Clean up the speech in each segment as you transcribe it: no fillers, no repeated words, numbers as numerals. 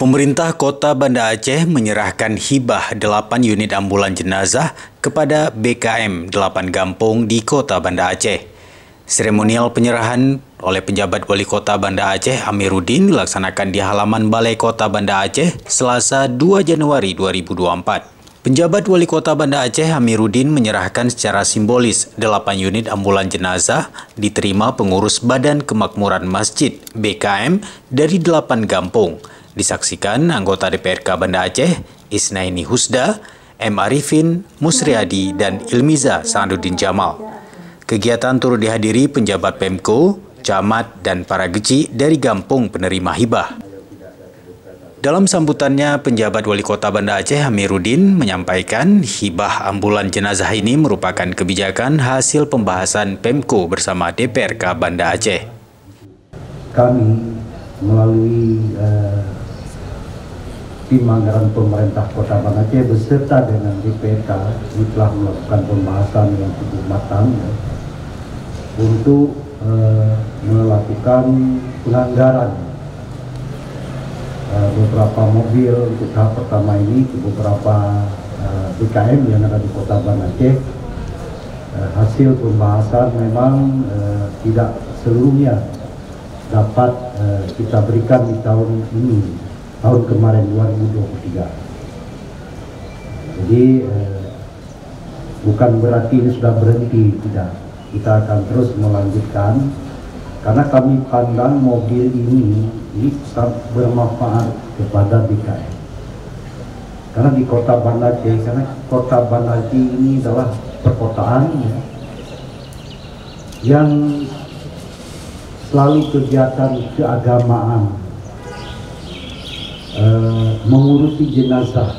Pemerintah Kota Banda Aceh menyerahkan hibah 8 unit ambulan jenazah kepada BKM 8 Gampung di Kota Banda Aceh. Seremonial penyerahan oleh penjabat Wali Kota Banda Aceh Amiruddin dilaksanakan di halaman Balai Kota Banda Aceh Selasa 2 Januari 2024. Penjabat Wali Kota Banda Aceh Amiruddin menyerahkan secara simbolis 8 unit ambulan jenazah diterima pengurus Badan Kemakmuran Masjid BKM dari 8 Gampung. Disaksikan anggota DPRK Banda Aceh, Isnaini Husda, M. Arifin, Musriadi, dan Ilmiza Sa'aduddin Jamal. Kegiatan turut dihadiri penjabat Pemko, camat, dan para geci dari Gampung penerima hibah. Dalam sambutannya, penjabat Wali Kota Banda Aceh Amiruddin menyampaikan hibah ambulan jenazah ini merupakan kebijakan hasil pembahasan Pemko bersama DPRK Banda Aceh. Kami melalui tim anggaran pemerintah Kota Banda Aceh beserta dengan DPRK telah melakukan pembahasan yang cukup matang untuk melakukan penganggaran beberapa mobil untuk tahap pertama ini ke beberapa BKM yang ada di Kota Banda Aceh. Hasil pembahasan memang tidak seluruhnya dapat kita berikan di tahun ini, tahun kemarin 2023. Jadi bukan berarti ini sudah berhenti, tidak. Kita akan terus melanjutkan karena kami pandang mobil ini sangat bermanfaat kepada BKM. Karena di Kota Banda Aceh, karena Kota Banda Aceh ini adalah perkotaan yang selalu kegiatan keagamaan, mengurusi jenazah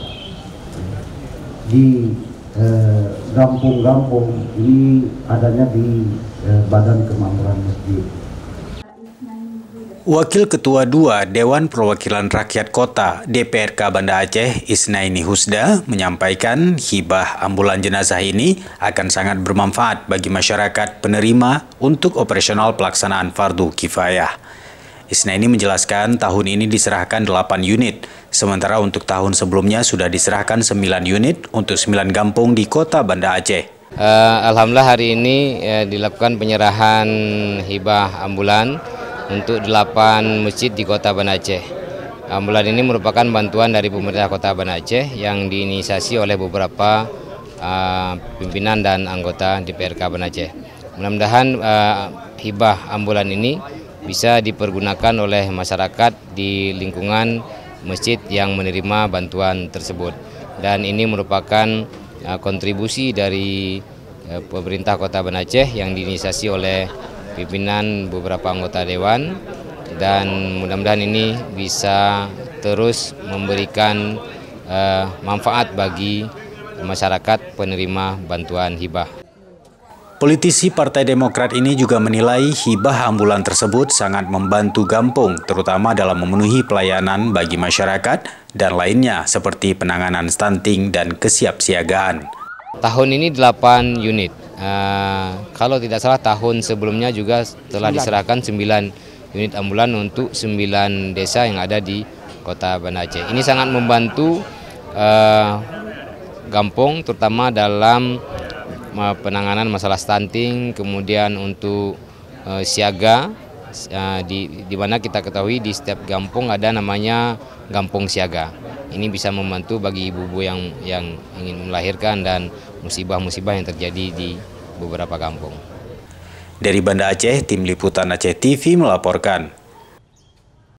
di gampung-gampung ini adanya di Badan Kemakmuran Masjid. Wakil Ketua 2 Dewan Perwakilan Rakyat Kota DPRK Banda Aceh Isnaini Husda menyampaikan hibah ambulan jenazah ini akan sangat bermanfaat bagi masyarakat penerima untuk operasional pelaksanaan fardu kifayah. Isnaini menjelaskan tahun ini diserahkan 8 unit, sementara untuk tahun sebelumnya sudah diserahkan 9 unit untuk 9 gampung di Kota Banda Aceh. Alhamdulillah hari ini dilakukan penyerahan hibah ambulan untuk 8 masjid di Kota Banda Aceh. Ambulan ini merupakan bantuan dari pemerintah Kota Banda Aceh yang diinisiasi oleh beberapa pimpinan dan anggota DPRK Banda Aceh. Mudah-mudahan hibah ambulan ini bisa dipergunakan oleh masyarakat di lingkungan masjid yang menerima bantuan tersebut. Dan ini merupakan kontribusi dari pemerintah Kota Banda Aceh yang diinisiasi oleh pimpinan beberapa anggota dewan, dan mudah-mudahan ini bisa terus memberikan manfaat bagi masyarakat penerima bantuan hibah. Politisi Partai Demokrat ini juga menilai hibah ambulan tersebut sangat membantu Gampung, terutama dalam memenuhi pelayanan bagi masyarakat dan lainnya seperti penanganan stunting dan kesiapsiagaan. Tahun ini 8 unit. Kalau tidak salah tahun sebelumnya juga telah diserahkan 9 unit ambulan untuk 9 desa yang ada di Kota Banda Aceh. Ini sangat membantu Gampung terutama dalam penanganan masalah stunting, kemudian untuk siaga, di mana kita ketahui di setiap gampung ada namanya gampung siaga. Ini bisa membantu bagi ibu-ibu yang ingin melahirkan dan musibah-musibah yang terjadi di beberapa kampung. Dari Banda Aceh, Tim Liputan Aceh TV melaporkan.